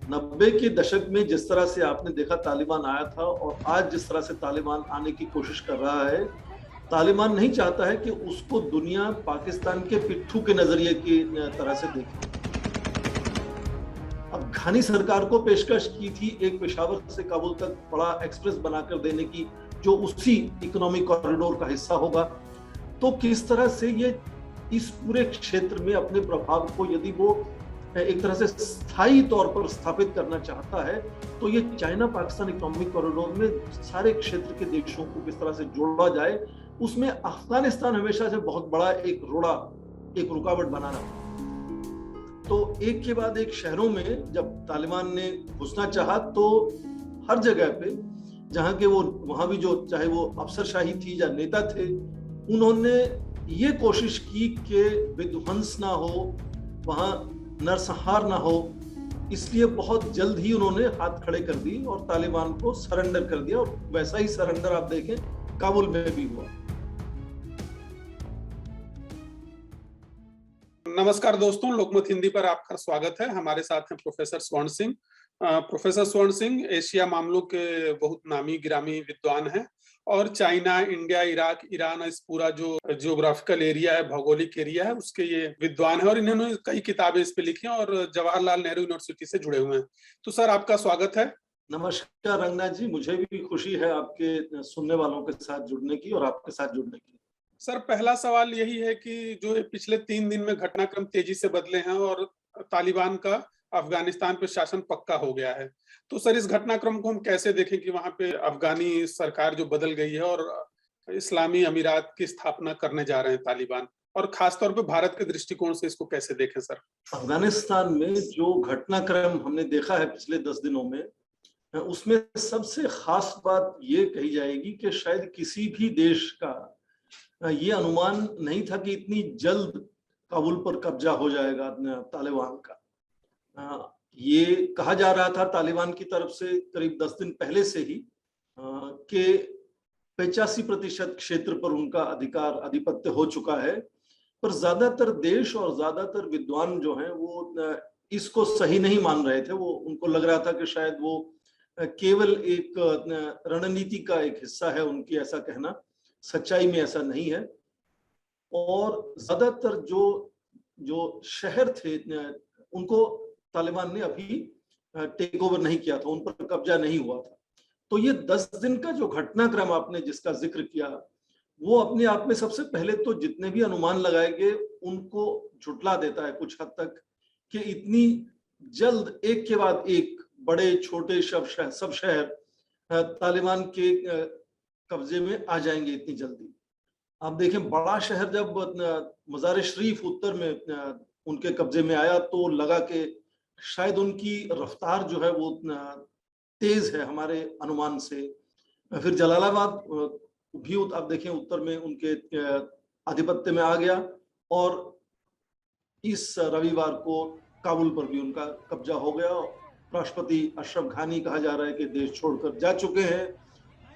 90 के दशक में जिस तरह से आपने देखा तालिबान आया था और आज जिस तरह से तालिबान आने की कोशिश कर रहा है, तालिबान नहीं चाहता है कि उसको दुनिया पाकिस्तान के पिट्ठू के नजरिए की तरह से देखे। अफगानी सरकार को पेशकश की थी एक पेशावर से काबुल तक बड़ा एक्सप्रेस बनाकर देने की, जो उसी इकोनॉमिक कॉरिडोर का हिस्सा होगा। तो किस तरह से ये इस पूरे क्षेत्र में अपने प्रभाव को यदि वो एक तरह से स्थायी तौर पर स्थापित करना चाहता है, तो ये चाइना पाकिस्तान इकोनॉमिक कॉरिडोर में सारे क्षेत्र के देशों को किस तरह से जोड़ा जाए, उसमें अफगानिस्तान हमेशा से बहुत बड़ा एक रुकावट बना रहा। तो एक के बाद एक शहरों में जब तालिबान ने घुसना चाहा, तो हर जगह पे जहां के वो वहां भी जो चाहे वो अफसरशाही थी या नेता थे, उन्होंने ये कोशिश की कि विध्वंस ना हो, वहां नरसंहार ना हो। इसलिए बहुत जल्द ही उन्होंने हाथ खड़े कर दिए और तालिबान को सरेंडर कर दिया, और वैसा ही सरेंडर आप देखें काबुल में भी हुआ। नमस्कार दोस्तों, लोकमत हिंदी पर आपका स्वागत है। हमारे साथ हैं प्रोफेसर स्वर्ण सिंह। प्रोफेसर स्वर्ण सिंह एशिया मामलों के बहुत नामी गिरामी विद्वान हैं और चाइना, इंडिया, इराक, ईरान, इस पूरा जो जियोग्राफिकल एरिया है, भौगोलिक एरिया है, उसके ये विद्वान है और इन्होंने कई किताबें इस पे लिखी हैं और जवाहरलाल नेहरू यूनिवर्सिटी से जुड़े हुए हैं। तो सर, आपका स्वागत है। नमस्कार रंगनाथ जी, मुझे भी खुशी है आपके सुनने वालों के साथ जुड़ने की और आपके साथ जुड़ने की। सर, पहला सवाल यही है कि जो पिछले 3 दिन में घटनाक्रम तेजी से बदले हैं और तालिबान का अफगानिस्तान पे शासन पक्का हो गया है, तो सर इस घटनाक्रम को हम कैसे देखें कि वहां पे अफगानी सरकार जो बदल गई है और इस्लामी अमीरात की स्थापना करने जा रहे हैं तालिबान, और खासतौर पे भारत के दृष्टिकोण से इसको कैसे देखें सर? अफगानिस्तान में जो घटनाक्रम हमने देखा है पिछले 10 दिनों में, उसमें सबसे खास बात ये कही जाएगी कि शायद किसी भी देश का ये अनुमान नहीं था कि इतनी जल्द काबुल पर कब्जा हो जाएगा तालिबान का। ये कहा जा रहा था तालिबान की तरफ से करीब 10 दिन पहले से ही कि 85% क्षेत्र पर उनका आधिपत्य हो चुका है, पर ज्यादातर देश और ज्यादातर विद्वान जो हैं वो इसको सही नहीं मान रहे थे। वो उनको लग रहा था कि शायद वो केवल एक रणनीति का एक हिस्सा है उनकी, ऐसा कहना। सच्चाई में ऐसा नहीं है। और ज्यादातर जो जो शहर थे उनको तालिबान ने अभी टेक ओवर नहीं किया था, उन पर कब्जा नहीं हुआ था। तो ये 10 दिन का जो घटनाक्रम आपने जिसका जिक्र किया, वो अपने आप में सबसे पहले तो जितने भी अनुमान लगाए गए उनको झुटला देता है कुछ हद तक, कि इतनी जल्द एक के बाद एक बड़े छोटे सब शहर तालिबान के कब्जे में आ जाएंगे इतनी जल्दी। आप देखें, बड़ा शहर जब मज़ार शरीफ उत्तर में उनके कब्जे में आया, तो लगा कि शायद उनकी रफ्तार जो है वो तेज है हमारे अनुमान से। फिर जलालाबाद भी आप देखें उत्तर में उनके आधिपत्य में आ गया, और इस रविवार को काबुल पर भी उनका कब्जा हो गया। राष्ट्रपति अशरफ घानी कहा जा रहा है कि देश छोड़कर जा चुके हैं।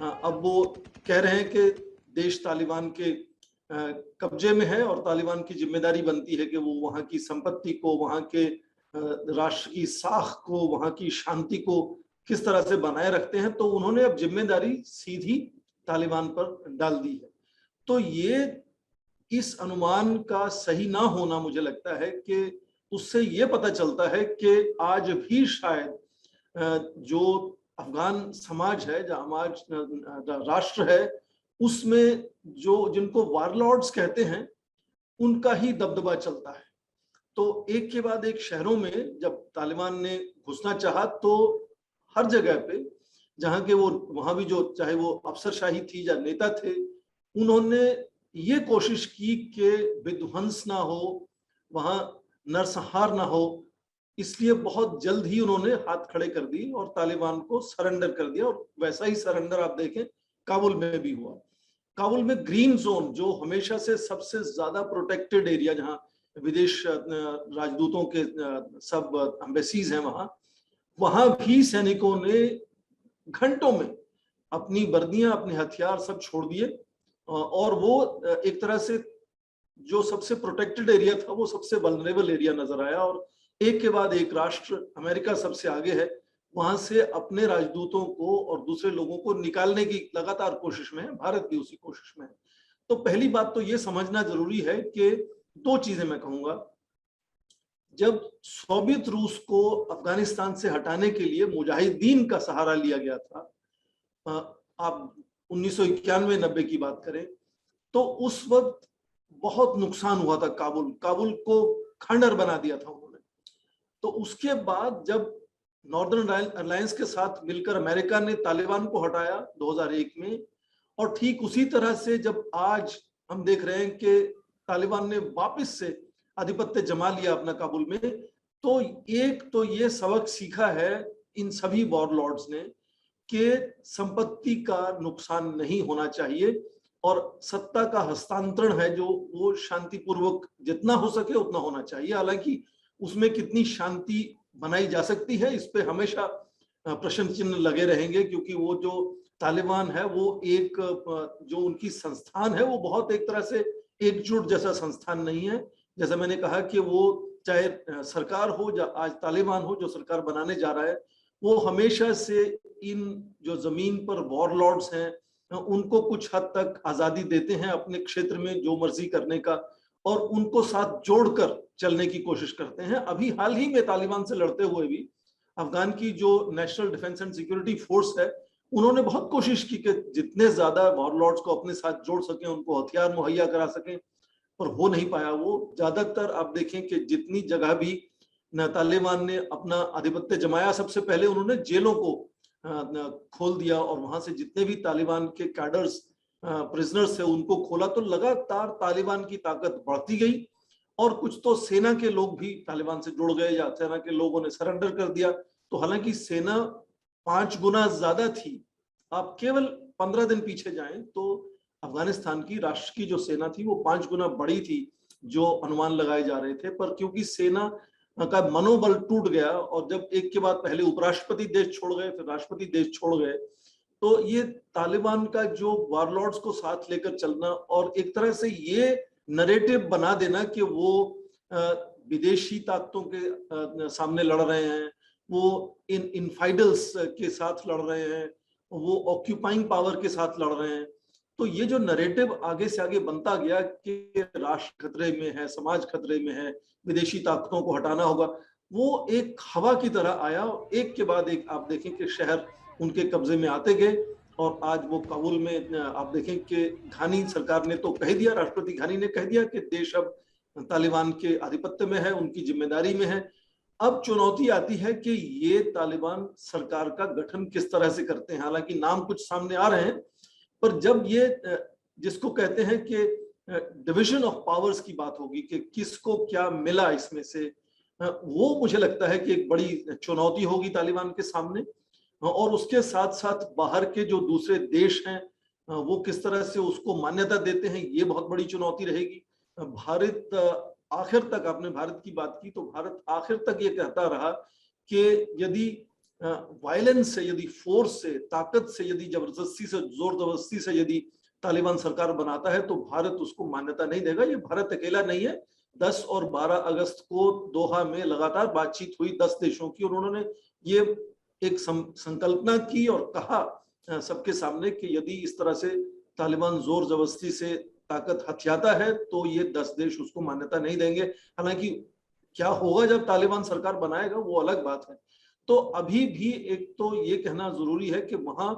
अब वो कह रहे हैं कि देश तालिबान के कब्जे में है और तालिबान की जिम्मेदारी बनती है कि वो वहाँ की संपत्ति को, वहाँ के राष्ट्र की साख को, वहाँ की शांति को किस तरह से बनाए रखते हैं। तो उन्होंने अब जिम्मेदारी सीधी तालिबान पर डाल दी है। तो ये इस अनुमान का सही ना होना, मुझे लगता है कि उससे ये पता चलता है कि आज भी शायद जो अफगान समाज है, जो समाज राष्ट्र है, उसमें जो जिनको वारलॉर्ड्स कहते हैं उनका ही दबदबा चलता है। तो एक के बाद एक शहरों में जब तालिबान ने घुसना चाहा, तो हर जगह पे जहां के वो वहां भी जो चाहे वो अफसरशाही थी या नेता थे, उन्होंने ये कोशिश की कि विध्वंस ना हो, वहां नरसंहार ना हो। इसलिए बहुत जल्द ही उन्होंने हाथ खड़े कर दिए और तालिबान को सरेंडर कर दिया, और वैसा ही सरेंडर आप देखें काबुल में भी हुआ। काबुल में ग्रीन जोन, जो हमेशा से सबसे ज्यादा प्रोटेक्टेड एरिया, जहां विदेश राजदूतों के सब एम्बेसीज हैं, वहां भी सैनिकों ने घंटों में अपनी वर्दियां, अपने हथियार सब छोड़ दिए, और वो एक तरह से जो सबसे प्रोटेक्टेड एरिया था वो सबसे वल्नरेबल एरिया नजर आया। और एक के बाद एक राष्ट्र, अमेरिका सबसे आगे है, वहां से अपने राजदूतों को और दूसरे लोगों को निकालने की लगातार कोशिश में है। भारत भी उसी कोशिश में है। तो पहली बात तो ये समझना जरूरी है कि दो चीजें मैं कहूंगा। जब सोवियत रूस को अफगानिस्तान से हटाने के लिए मुजाहिदीन का सहारा लिया गया था, आप 1991-90 की बात करें, तो उस वक्त बहुत नुकसान हुआ था। काबुल को खंडहर बना दिया था उन्होंने। तो उसके बाद जब नॉर्दर्न अलायंस के साथ मिलकर अमेरिका ने तालिबान को हटाया 2001 में, और ठीक उसी तरह से जब आज हम देख रहे हैं कि तालिबान ने वापस से आधिपत्य जमा लिया अपना काबुल में, तो एक तो ये सबक सीखा है इन सभी वॉरलॉर्ड्स ने कि संपत्ति का नुकसान नहीं होना चाहिए और सत्ता का हस्तांतरण है जो वो शांतिपूर्वक जितना हो सके उतना होना चाहिए। हालांकि उसमें कितनी शांति बनाई जा सकती है, इस पे हमेशा प्रश्न चिन्ह लगे रहेंगे, क्योंकि वो जो तालिबान है वो एक जो उनकी संस्थान है वो बहुत एक तरह से एकजुट जैसा संस्थान नहीं है। जैसा मैंने कहा कि वो चाहे सरकार हो या आज तालिबान हो जो सरकार बनाने जा रहा है, वो हमेशा से इन जो जमीन पर वॉरलॉर्ड्स हैं उनको कुछ हद तक आजादी देते हैं अपने क्षेत्र में जो मर्जी करने का, और उनको साथ जोड़कर चलने की कोशिश करते हैं। अभी हाल ही में तालिबान से लड़ते हुए भी अफगान की जो national defence and security force है, उन्होंने बहुत कोशिश की कि जितने ज्यादा वॉरलॉर्ड्स को अपने साथ जोड़ सकें, उनको हथियार मुहैया करा सकें, पर हो नहीं पाया। वो ज्यादातर आप देखें कि जितनी जगह भी तालिबान ने अपना आधिपत्य जमाया, सबसे पहले उन्होंने जेलों को खोल दिया और वहां से जितने भी तालिबान के कैडर्स प्रिजनर्स थे उनको खोला। तो लगातार तालिबान की ताकत बढ़ती गई और कुछ तो सेना के लोग भी तालिबान से जुड़ गए या सेना के लोगों ने सरेंडर कर दिया। तो हालांकि सेना 5 गुना ज्यादा थी। आप केवल 15 दिन पीछे जाएं तो अफगानिस्तान की राष्ट्र की जो सेना थी वो 5 गुना बड़ी थी जो अनुमान लगाए जा रहे थे। पर क्योंकि सेना का मनोबल टूट गया और जब एक के बाद पहले उपराष्ट्रपति देश छोड़ गए फिर राष्ट्रपति देश छोड़ गए, तो ये तालिबान का जो वॉरलॉर्ड्स को साथ लेकर चलना और एक तरह से ये नरेटिव बना देना कि वो विदेशी ताकतों के सामने लड़ रहे हैं, वो इन इनफाइडल्स के साथ लड़ रहे हैं, वो ऑक्यूपाइंग पावर के साथ लड़ रहे हैं। तो ये जो नरेटिव आगे से आगे बनता गया कि राष्ट्र खतरे में है, समाज खतरे में है, विदेशी ताकतों को हटाना होगा, वो एक हवा की तरह आया। एक के बाद एक आप देखें कि शहर उनके कब्जे में आते गए और आज वो काबुल में आप देखें कि घानी सरकार ने तो कह दिया, राष्ट्रपति घानी ने कह दिया कि देश अब तालिबान के आधिपत्य में है, उनकी जिम्मेदारी में है। अब चुनौती आती है कि ये तालिबान सरकार का गठन किस तरह से करते हैं। हालांकि नाम कुछ सामने आ रहे हैं, पर जब ये जिसको कहते हैं कि डिवीजन ऑफ पावर्स की बात होगी कि किसको क्या मिला इसमें से, वो मुझे लगता है कि एक बड़ी चुनौती होगी तालिबान के सामने। और उसके साथ साथ बाहर के जो दूसरे देश हैं वो किस तरह से उसको मान्यता देते हैं, ये बहुत बड़ी चुनौती रहेगी। भारत आखिर तक, आपने भारत की बात की, तो भारत आखिर तक ये कहता रहा कि यदि वायलेंस से, यदि फोर्स से, ताकत से, यदि जबरदस्ती से, जोर जबरदस्ती से यदि तालिबान सरकार बनाता है तो भारत उसको मान्यता नहीं देगा। ये भारत अकेला नहीं है। 10 और 12 अगस्त को दोहा में लगातार बातचीत हुई 10 देशों की, और उन्होंने ये एक संकल्पना की और कहा सबके सामने कि यदि इस तरह से तालिबान जोर जबरदस्ती से ताकत हथियाता है तो ये 10 देश उसको मान्यता नहीं देंगे। हालांकि क्या होगा जब तालिबान सरकार बनाएगा वो अलग बात है। तो अभी भी एक तो ये कहना जरूरी है कि वहां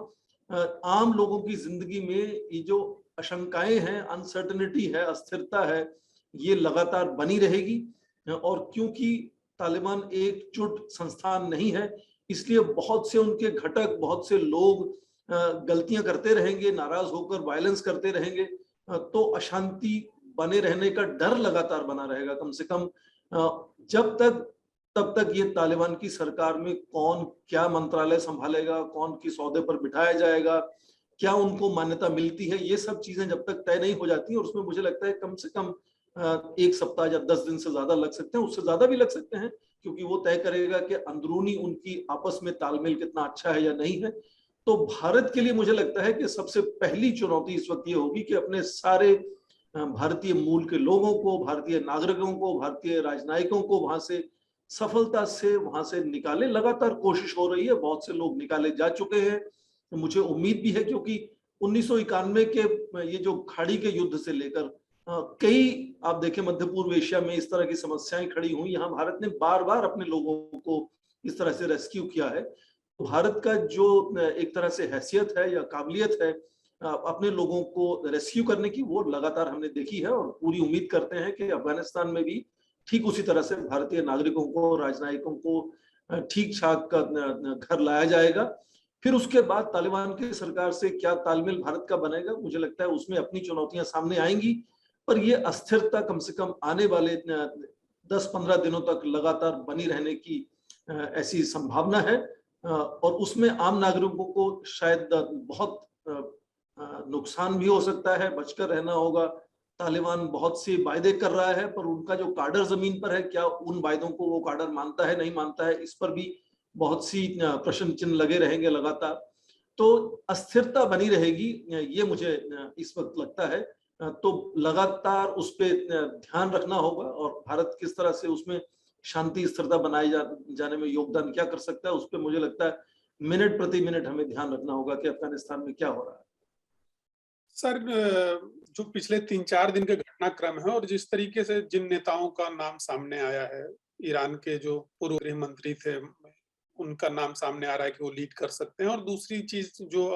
आम लोगों की जिंदगी में ये जो आशंकाएं हैं, अनसर्टेनिटी है, अस्थिरता है, ये लगातार बनी रहेगी। और क्योंकि तालिबान एकजुट संस्थान नहीं है, इसलिए बहुत से उनके घटक, बहुत से लोग गलतियां करते रहेंगे, नाराज होकर वायलेंस करते रहेंगे, तो अशांति बने रहने का डर लगातार बना रहेगा। कम से कम जब तक तब तक ये तालिबान की सरकार में कौन क्या मंत्रालय संभालेगा, कौन किस ओहदे पर बिठाया जाएगा, क्या उनको मान्यता मिलती है, ये सब चीजें जब तक तय नहीं हो जाती, और उसमें मुझे लगता है कम से कम 1 सप्ताह या 10 दिन से ज्यादा लग सकते हैं, उससे ज्यादा भी लग सकते हैं, क्योंकि वो तय करेगा कि अंदरूनी उनकी आपस में तालमेल कितना अच्छा है या नहीं है। तो भारत के लिए मुझे लगता है कि सबसे पहली चुनौती इस वक्त ये होगी कि अपने सारे भारतीय मूल के लोगों को, भारतीय नागरिकों को, भारतीय राजनयिकों को वहां से सफलता से वहां से निकाले। लगातार कोशिश हो रही है, बहुत से लोग निकाले जा चुके हैं। मुझे उम्मीद भी है, क्योंकि 1991 के ये जो खाड़ी के युद्ध से लेकर कई, आप देखें, मध्य पूर्व एशिया में इस तरह की समस्याएं खड़ी हुई, यहाँ भारत ने बार बार अपने लोगों को इस तरह से रेस्क्यू किया है। भारत का जो एक तरह से हैसियत है या काबिलियत है अपने लोगों को रेस्क्यू करने की, वो लगातार हमने देखी है। और पूरी उम्मीद करते हैं कि अफगानिस्तान में भी ठीक उसी तरह से भारतीय नागरिकों को, राजनयिकों को ठीक ठाक घर लाया जाएगा। फिर उसके बाद तालिबान की सरकार से क्या तालमेल भारत का बनेगा, मुझे लगता है उसमें अपनी चुनौतियां सामने आएंगी। पर ये अस्थिरता कम से कम आने वाले 10-15 दिनों तक लगातार बनी रहने की ऐसी संभावना है। और उसमें आम नागरिकों को शायद बहुत नुकसान भी हो सकता है, बचकर रहना होगा। तालिबान बहुत से वायदे कर रहा है, पर उनका जो काडर जमीन पर है, क्या उन वायदों को वो काडर मानता है, नहीं मानता है, इस पर भी बहुत सी प्रश्न चिन्ह लगे रहेंगे लगातार। तो अस्थिरता बनी रहेगी, ये मुझे इस वक्त लगता है। तो लगातार उस पर ध्यान रखना होगा, और भारत किस तरह से उसमें शांति स्थिरता बनाए जाने में योगदान क्या कर सकता है, उस पर मुझे लगता है मिनट प्रति मिनट हमें ध्यान रखना होगा कि अफगानिस्तान में क्या हो रहा है। सर, जो पिछले 3-4 दिन के घटनाक्रम है और जिस तरीके से जिन नेताओं का नाम सामने आया है, ईरान के जो पूर्व गृह मंत्री थे उनका नाम सामने आ रहा है कि वो लीड कर सकते हैं, और दूसरी चीज जो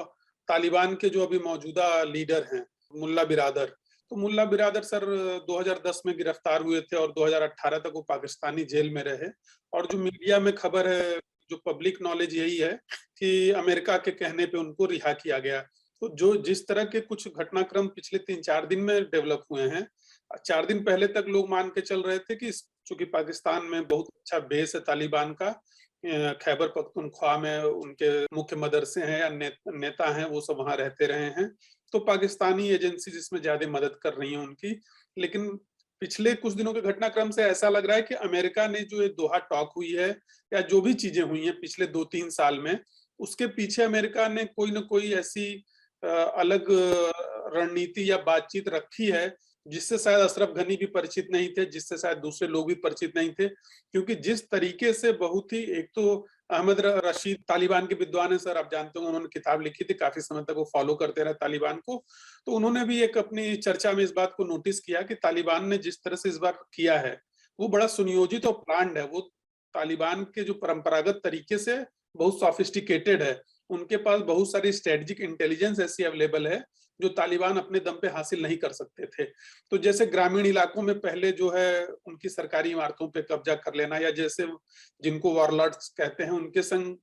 तालिबान के जो अभी मौजूदा लीडर हैं मुल्ला बिरादर, तो मुल्ला बिरादर सर 2010 में गिरफ्तार हुए थे और 2018 तक वो पाकिस्तानी जेल में रहे। और जो मीडिया में खबर है, जो पब्लिक नॉलेज यही है कि अमेरिका के कहने पे उनको रिहा किया गया। तो जो जिस तरह के कुछ घटनाक्रम पिछले 3-4 दिन में डेवलप हुए हैं, 4 दिन पहले तक लोग मान के चल रहे थे कि चूंकि पाकिस्तान में बहुत अच्छा बेस है तालिबान का, खैबर पख्तूनख्वा में उनके मुख्य मदरसे हैं या नेता हैं, वो सब वहां रहते रहे हैं, तो पाकिस्तानी एजेंसी जिसमें ज्यादा मदद कर रही है उनकी। लेकिन पिछले कुछ दिनों के घटनाक्रम से ऐसा लग रहा है कि अमेरिका ने जो ये दोहा टॉक हुई है या जो भी चीजें हुई हैं पिछले 2-3 साल में, उसके पीछे अमेरिका ने कोई ना कोई ऐसी अलग रणनीति या बातचीत रखी है जिससे शायद अशरफ गनी भी परिचित नहीं थे, जिससे शायद दूसरे लोग भी परिचित नहीं थे। क्योंकि जिस तरीके से बहुत ही, एक तो अहमद रशीद तालिबान के विद्वान है सर, आप जानते हो, उन्होंने किताब लिखी थी, काफी समय तक वो फॉलो करते रहे तालिबान को। तो उन्होंने भी एक अपनी चर्चा में इस बात को नोटिस किया कि तालिबान ने जिस तरह से इस बार किया है वो बड़ा सुनियोजित और प्लान्ड है। वो तालिबान के जो परंपरागत तरीके से बहुत सोफिस्टिकेटेड है, उनके पास बहुत सारी स्ट्रेटेजिक इंटेलिजेंस ऐसी अवेलेबल है जो तालिबान अपने दम पे हासिल नहीं कर सकते थे। तो जैसे ग्रामीण इलाकों में पहले जो है उनकी सरकारी इमारतों पे कब्जा कर लेना, या जैसे जिनको वॉरलॉर्ड्स कहते हैं उनके संग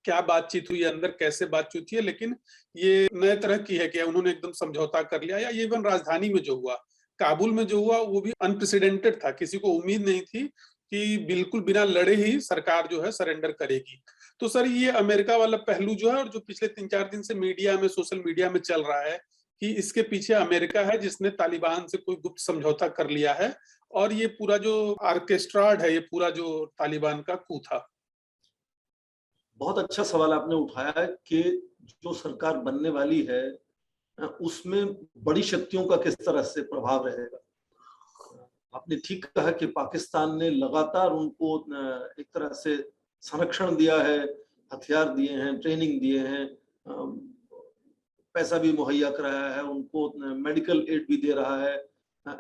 क्या बातचीत हुई अंदर, कैसे बातचीत हुई है, लेकिन ये नए तरह की है कि उन्होंने एकदम समझौता कर लिया। या इवन राजधानी में जो हुआ, काबुल में जो हुआ, वो भी अनप्रेसिडेंटेड था, किसी को उम्मीद नहीं थी कि बिल्कुल बिना लड़े ही सरकार जो है सरेंडर करेगी। तो सर ये अमेरिका वाला पहलू जो है, और जो पिछले 3-4 दिन से मीडिया में, सोशल मीडिया में चल रहा है कि इसके पीछे अमेरिका है जिसने तालिबान से कोई गुप्त समझौता कर लिया है, और ये पूरा जो ऑर्केस्ट्राड है, ये पूरा जो तालिबान का कू था। बहुत अच्छा सवाल आपने उठाया है कि जो सरकार बनने वाली है उसमें बड़ी शक्तियों का किस तरह से प्रभाव रहेगा। आपने ठीक कहा कि पाकिस्तान ने लगातार उनको एक तरह से संरक्षण दिया है, हथियार दिए हैं, ट्रेनिंग दिए हैं, पैसा भी मुहैया कराया है, उनको मेडिकल एड भी दे रहा है।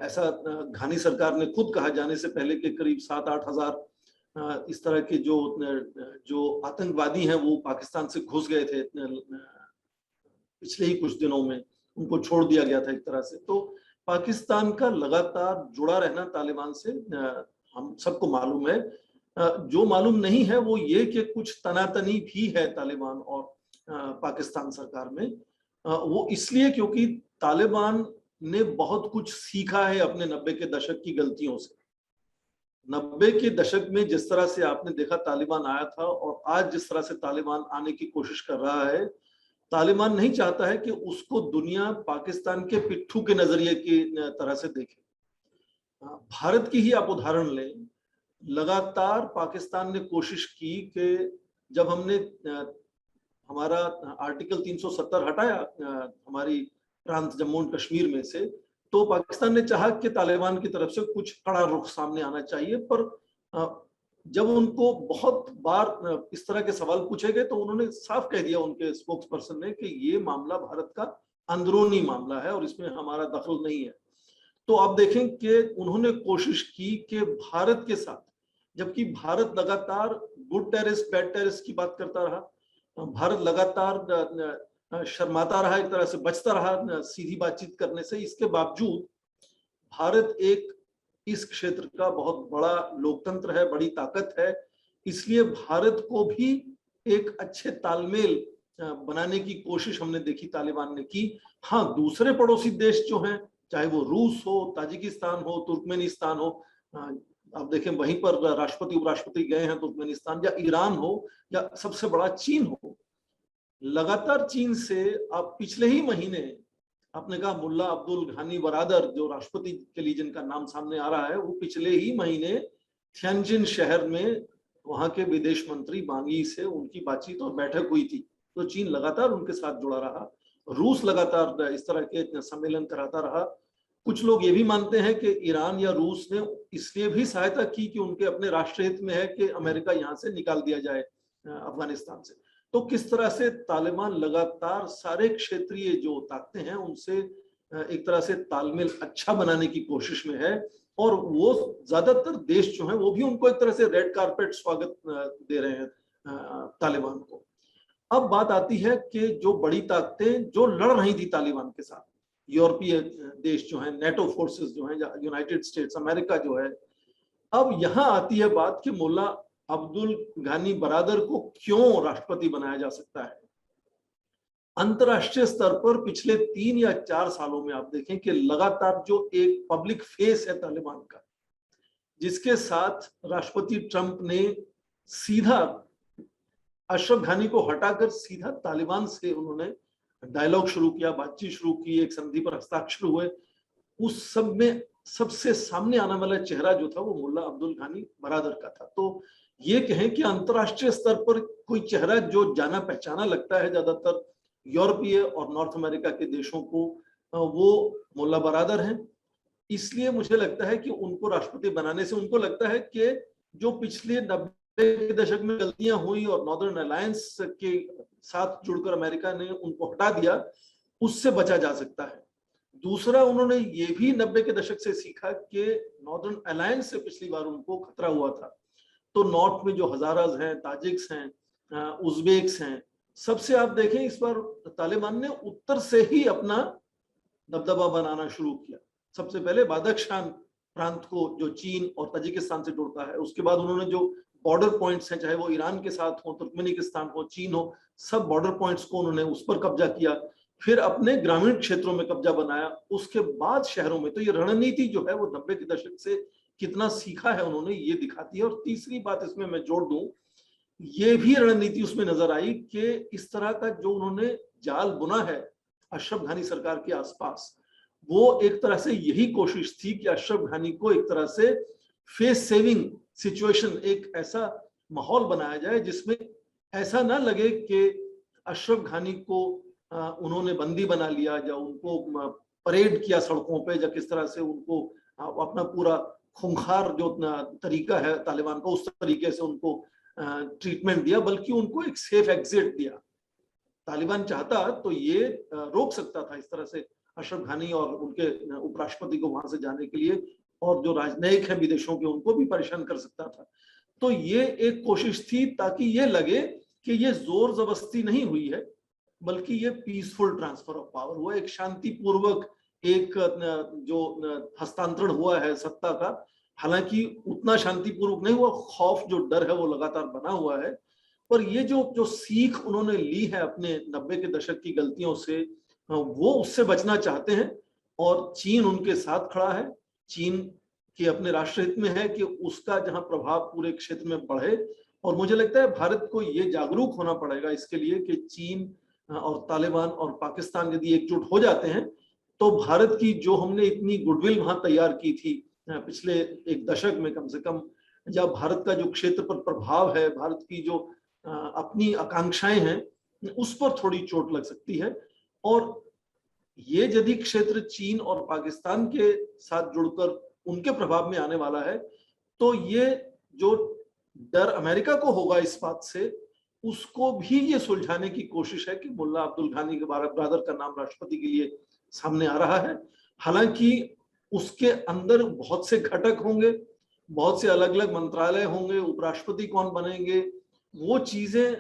ऐसा घानी सरकार ने खुद कहा जाने से पहले कि करीब 7-8 हजार इस तरह के जो आतंकवादी हैं वो पाकिस्तान से घुस गए थे पिछले ही कुछ दिनों में, उनको छोड़ दिया गया था एक तरह से। तो पाकिस्तान का लगातार जुड़ा रहना तालिबान से हम सबको मालूम है। जो मालूम नहीं है वो ये कि कुछ तनातनी भी है तालिबान और पाकिस्तान सरकार में। वो इसलिए क्योंकि तालिबान ने बहुत कुछ सीखा है अपने 90 के दशक की गलतियों से। 90 के दशक में जिस तरह से आपने देखा तालिबान आया था और आज जिस तरह से तालिबान आने की कोशिश कर रहा है, तालिबान नहीं चाहता है कि उसको दुनिया पाकिस्तान के पिट्ठू के नजरिए की तरह से देखे। भारत की ही आप उदाहरण लें, लगातार पाकिस्तान ने कोशिश की कि जब हमने हमारा आर्टिकल 370 हटाया हमारी प्रांत जम्मू एंड कश्मीर में से, तो पाकिस्तान ने चाहा कि तालिबान की तरफ से कुछ कड़ा रुख सामने आना चाहिए, पर जब उनको बहुत बार इस तरह के सवाल पूछे गए तो उन्होंने साफ कह दिया, उनके स्पोक्स पर्सन ने, कि ये मामला भारत का अंदरूनी मामला है और इसमें हमारा दखल नहीं है। तो आप देखें कि उन्होंने कोशिश की कि भारत के साथ, जबकि भारत लगातार गुड टेररिस्ट बैड टेररिस्ट की बात करता रहा, भारत लगातार शर्माता रहा, एक तरह से बचता रहा सीधी बातचीत करने से, इसके बावजूद भारत एक इस क्षेत्र का बहुत बड़ा लोकतंत्र है, बड़ी ताकत है, इसलिए भारत को भी एक अच्छे तालमेल बनाने की कोशिश हमने देखी तालिबान ने की। हाँ, दूसरे पड़ोसी देश जो हैं, चाहे वो रूस हो, ताजिकिस्तान हो, तुर्कमेनिस्तान हो, आप देखें वहीं पर राष्ट्रपति उपराष्ट्रपति गए हैं तुर्कमेनिस्तान, या ईरान हो, या सबसे बड़ा चीन हो, लगातार चीन से आप पिछले ही महीने आपने कहा मुल्ला अब्दुल घानी बरादर, जो राष्ट्रपति के लिए जिनका नाम सामने आ रहा है, वो पिछले ही महीने थियानजिन शहर में वहां के विदेश मंत्री वांग यी से उनकी बातचीत और बैठक हुई थी। तो चीन लगातार उनके साथ जुड़ा रहा, रूस लगातार इस तरह के सम्मेलन कराता रहा। कुछ लोग ये भी मानते हैं कि ईरान या रूस ने इसलिए भी सहायता की कि उनके अपने राष्ट्रहित में है कि अमेरिका यहाँ से निकाल दिया जाए अफगानिस्तान से। तो किस तरह से तालिबान लगातार सारे क्षेत्रीय जो ताकतें हैं उनसे एक तरह से तालमेल अच्छा बनाने की कोशिश में है, और वो ज्यादातर देश जो हैं वो भी उनको एक तरह से रेड कारपेट स्वागत दे रहे हैं तालिबान को। अब बात आती है कि जो बड़ी ताकतें जो लड़ रही थी तालिबान के साथ, यूरोपीय देश जो हैं, नेटो फोर्सेस जो हैं, यूनाइटेड स्टेट्स अमेरिका जो है, अब यहां आती है बात कि मुल्ला अब्दुल घानी बरादर को क्यों राष्ट्रपति बनाया जा सकता है। अंतरराष्ट्रीय स्तर पर पिछले 3 या 4 सालों में आप देखें कि लगातार जो एक पब्लिक फेस है तालिबान का, जिसके साथ राष्ट्रपति ट्रंप ने सीधा अशरफ घानी को हटाकर सीधा तालिबान से उन्होंने डायलॉग शुरू किया, बातचीत शुरू की, एक संधि पर हस्ताक्षर हुए, उस सब में सबसे सामने आने वाला चेहरा जो था वो मुल्ला अब्दुल घानी बरादर का था। तो ये कहें कि अंतरराष्ट्रीय स्तर पर कोई चेहरा जो जाना पहचाना लगता है ज्यादातर यूरोपीय और नॉर्थ अमेरिका के देशों को, वो मुल्ला बरादर हैं। इसलिए मुझे लगता है कि उनको राष्ट्रपति बनाने से उनको लगता है कि जो पिछले 90 के दशक में गलतियां हुई और नॉर्दर्न अलायंस के साथ जुड़कर अमेरिका ने उनको हटा दिया, उससे बचा जा सकता है। दूसरा, उन्होंने ये भी 90 के दशक से सीखा कि नॉर्दर्न अलायंस से पिछली बार उनको खतरा हुआ था। तो नॉर्थ में जो हजाराज हैं, ताजिक्स हैं, उज्बेक्स हैं, सबसे आप देखें इस बार तालिबान ने उत्तर से ही अपना दबदबा बनाना शुरू किया। सबसे पहले बादख्शान प्रांत को जो चीन और ताजिकिस्तान से जुड़ता है, उसके बाद उन्होंने जो बॉर्डर पॉइंट्स हैं, चाहे वो ईरान के साथ हो, तुर्कमेनिस्तान हो, चीन हो, सब बॉर्डर पॉइंट्स को उन्होंने उस पर कब्जा किया। फिर अपने ग्रामीण क्षेत्रों में कब्जा बनाया, उसके बाद शहरों में। तो ये रणनीति जो है वो 90 के दशक से कितना सीखा है उन्होंने, ये दिखाती है। और तीसरी बात इसमें मैं जोड़ दूं, ये भी रणनीति उसमें नजर आई कि इस तरह का जो उन्होंने जाल बुना है अशरफ घानी सरकार के आसपास, वो एक तरह से यही कोशिश थी कि अशरफ घानी को एक तरह से फेस सेविंग सिचुएशन, एक ऐसा माहौल बनाया जाए जिसमें ऐसा ना लगे कि अशरफ घानी को उन्होंने बंदी बना लिया, या उनको परेड किया सड़कों पे, या किस तरह से उनको अपना पूरा खूंखार जो तरीका है तालिबान का, उस तरीके से उनको ट्रीटमेंट दिया, बल्कि उनको एक सेफ एग्जिट दिया। तालिबान चाहता तो ये रोक सकता था इस तरह से अशरफ घानी और उनके उपराष्ट्रपति को वहां से जाने के लिए, और जो राजनयिक हैं विदेशों के उनको भी परेशान कर सकता था। तो ये एक कोशिश थी ताकि ये लगे कि ये जोर जबरदस्ती नहीं हुई है, बल्कि ये पीसफुल ट्रांसफर ऑफ पावर हुआ, एक शांतिपूर्वक एक जो हस्तांतरण हुआ है सत्ता का। हालांकि उतना शांतिपूर्वक नहीं हुआ, खौफ जो डर है वो लगातार बना हुआ है। पर ये जो सीख उन्होंने ली है अपने 90 के दशक की गलतियों से, वो उससे बचना चाहते हैं, और चीन उनके साथ खड़ा है। चीन के अपने राष्ट्रहित में है कि उसका जहां प्रभाव पूरे क्षेत्र में बढ़े, और मुझे लगता है भारत को ये जागरूक होना पड़ेगा इसके लिए कि चीन और तालिबान और पाकिस्तान यदि एकजुट हो जाते हैं तो भारत की जो हमने इतनी गुडविल वहां तैयार की थी पिछले एक दशक में कम से कम, या भारत का जो क्षेत्र पर प्रभाव है, भारत की जो अपनी आकांक्षाएं हैं, उस पर थोड़ी चोट लग सकती है। और ये यदि क्षेत्र चीन और पाकिस्तान के साथ जुड़कर उनके प्रभाव में आने वाला है, तो ये जो डर अमेरिका को होगा इस बात से, उसको भी ये सुलझाने की कोशिश है कि मुल्ला अब्दुल घनी के ब्रदर का नाम राष्ट्रपति के लिए सामने आ रहा है। हालांकि उसके अंदर बहुत से घटक होंगे, बहुत से अलग अलग मंत्रालय होंगे, उपराष्ट्रपति कौन बनेंगे, वो चीजें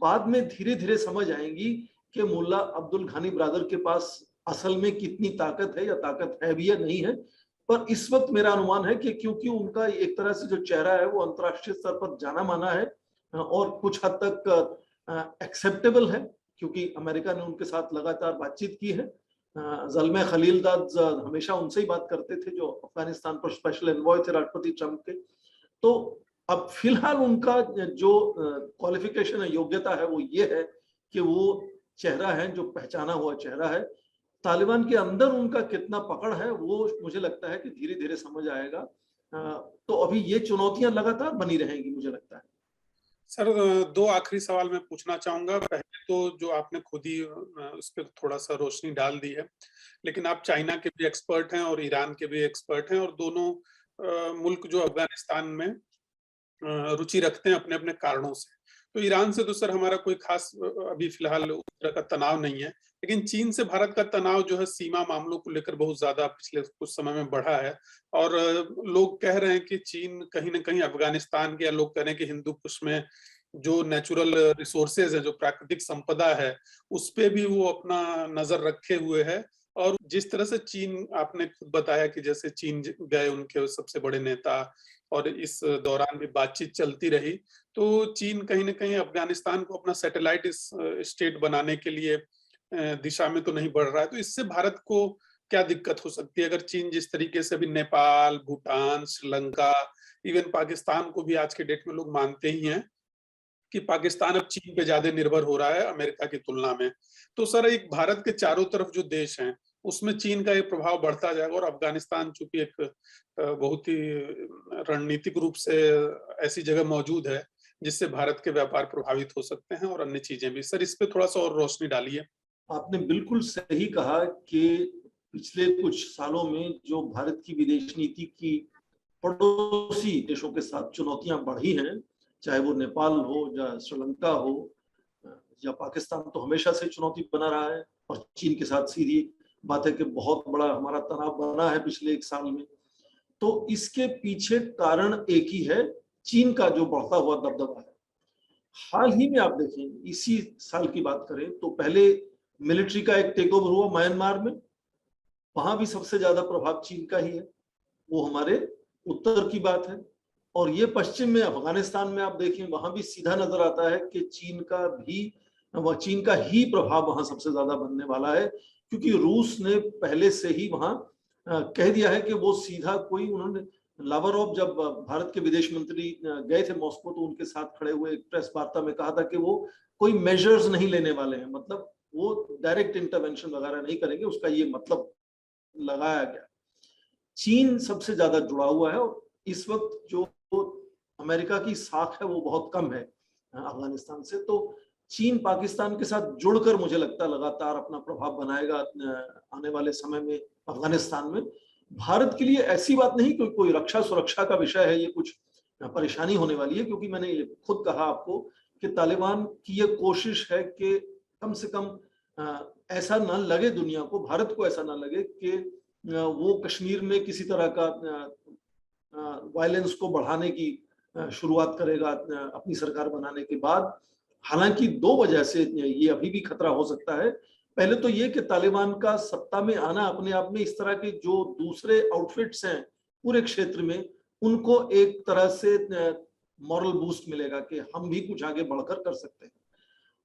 बाद में धीरे धीरे समझ आएंगी कि मुल्ला अब्दुल घनी ब्रदर के पास असल में कितनी ताकत है, या ताकत है भी या नहीं है। पर इस वक्त मेरा अनुमान है कि क्योंकि उनका एक तरह से जो चेहरा है वो अंतर्राष्ट्रीय स्तर पर जाना माना है और कुछ हद तक एक्सेप्टेबल है, क्योंकि अमेरिका ने उनके साथ लगातार बातचीत की है। ज़ल्मे खलीलजाद हमेशा उनसे ही बात करते थे, जो अफगानिस्तान पर स्पेशल एनवॉय थे राष्ट्रपति ट्रंप के। तो अब फिलहाल उनका जो क्वालिफिकेशन है, योग्यता है, वो ये है कि वो चेहरा है जो पहचाना हुआ चेहरा है। तालिबान के अंदर उनका कितना पकड़ है वो मुझे लगता है कि धीरे धीरे समझ आएगा। तो अभी ये चुनौतियां लगातार बनी रहेंगी मुझे लगता है। सर, दो आखिरी सवाल मैं पूछना चाहूंगा। पहले तो जो आपने खुद ही उस पर थोड़ा सा रोशनी डाल दी है, लेकिन आप चाइना के भी एक्सपर्ट हैं और ईरान के भी एक्सपर्ट हैं, और दोनों मुल्क जो अफगानिस्तान में रुचि रखते हैं अपने अपने कारणों से। तो ईरान से तो सर हमारा कोई खास अभी फिलहाल उस तरह का तनाव नहीं है, लेकिन चीन से भारत का तनाव जो है सीमा मामलों को लेकर बहुत ज्यादा पिछले कुछ समय में बढ़ा है। और लोग कह रहे हैं कि चीन कहीं ना कहीं अफगानिस्तान के, या लोग कह रहे हैं कि हिंदू कुश में जो नेचुरल रिसोर्सेज है, जो प्राकृतिक संपदा है, उस पे भी वो अपना नजर रखे हुए है। और जिस तरह से चीन, आपने खुद बताया कि जैसे चीन गए उनके सबसे बड़े नेता, और इस दौरान भी बातचीत चलती रही, तो चीन कहीं ना कहीं अफगानिस्तान को अपना सैटेलाइट स्टेट बनाने के लिए दिशा में तो नहीं बढ़ रहा है। तो इससे भारत को क्या दिक्कत हो सकती है अगर चीन जिस तरीके से अभी नेपाल, भूटान, श्रीलंका, इवन पाकिस्तान को भी आज के डेट में लोग मानते ही हैं कि पाकिस्तान अब चीन पे ज्यादा निर्भर हो रहा है अमेरिका की तुलना में। तो सर, एक भारत के चारों तरफ जो देश हैं उसमें चीन का एक प्रभाव बढ़ता जाएगा, और अफगानिस्तान चूंकि एक बहुत ही रणनीतिक रूप से ऐसी जगह मौजूद है जिससे भारत के व्यापार प्रभावित हो सकते हैं और अन्य चीजें भी। सर, इस पे थोड़ा सा और रोशनी डालिए। आपने बिल्कुल सही कहा कि पिछले कुछ सालों में जो भारत की विदेश नीति की पड़ोसी देशों के साथ चुनौतियां बढ़ी हैं, चाहे वो नेपाल हो या श्रीलंका हो या पाकिस्तान, तो हमेशा से चुनौती बना रहा है। और चीन के साथ सीधी बात है कि बहुत बड़ा हमारा तनाव बना है पिछले एक साल में। तो इसके पीछे कारण एक ही है, चीन का जो बढ़ता हुआ दबदबा है। हाल ही में आप देखें, इसी साल की बात करें तो पहले मिलिट्री का एक टेक ओवर हुआ म्यांमार में, वहां भी सबसे ज्यादा प्रभाव चीन का ही है, वो हमारे उत्तर की बात है। और ये पश्चिम में अफगानिस्तान में आप देखें, वहां भी सीधा नजर आता है कि चीन का ही प्रभाव वहां सबसे ज्यादा बनने वाला है, क्योंकि रूस ने पहले से ही वहां कह दिया है कि वो सीधा कोई, उन्होंने लावरोव जब भारत के विदेश मंत्री गए थे मॉस्को, तो उनके साथ खड़े हुए एक प्रेस वार्ता में कहा था कि वो कोई मेजर्स नहीं लेने वाले हैं, मतलब वो डायरेक्ट इंटरवेंशन वगैरह नहीं करेंगे, उसका ये मतलब लगाया गया। चीन सबसे ज्यादा जुड़ा हुआ है, और इस वक्त जो अमेरिका की साख है वो बहुत कम है अफगानिस्तान से। तो चीन पाकिस्तान के साथ जुड़कर मुझे लगता है लगातार अपना प्रभाव बनाएगा आने वाले समय में अफगानिस्तान में। भारत के लिए ऐसी बात नहीं कि कोई रक्षा सुरक्षा का विषय है, ये कुछ परेशानी होने वाली है, क्योंकि मैंने ये खुद कहा आपको कि तालिबान की ये कोशिश है कि कम से कम ऐसा ना लगे दुनिया को, भारत को ऐसा ना लगे कि वो कश्मीर में किसी तरह का वायलेंस को बढ़ाने की शुरुआत करेगा अपनी सरकार बनाने के बाद। हालांकि दो वजह से ये अभी भी खतरा हो सकता है। पहले तो ये कि तालिबान का सत्ता में आना अपने आप में, इस तरह के जो दूसरे आउटफिट्स हैं पूरे क्षेत्र में, उनको एक तरह से मॉरल बूस्ट मिलेगा कि हम भी कुछ आगे बढ़कर कर सकते हैं।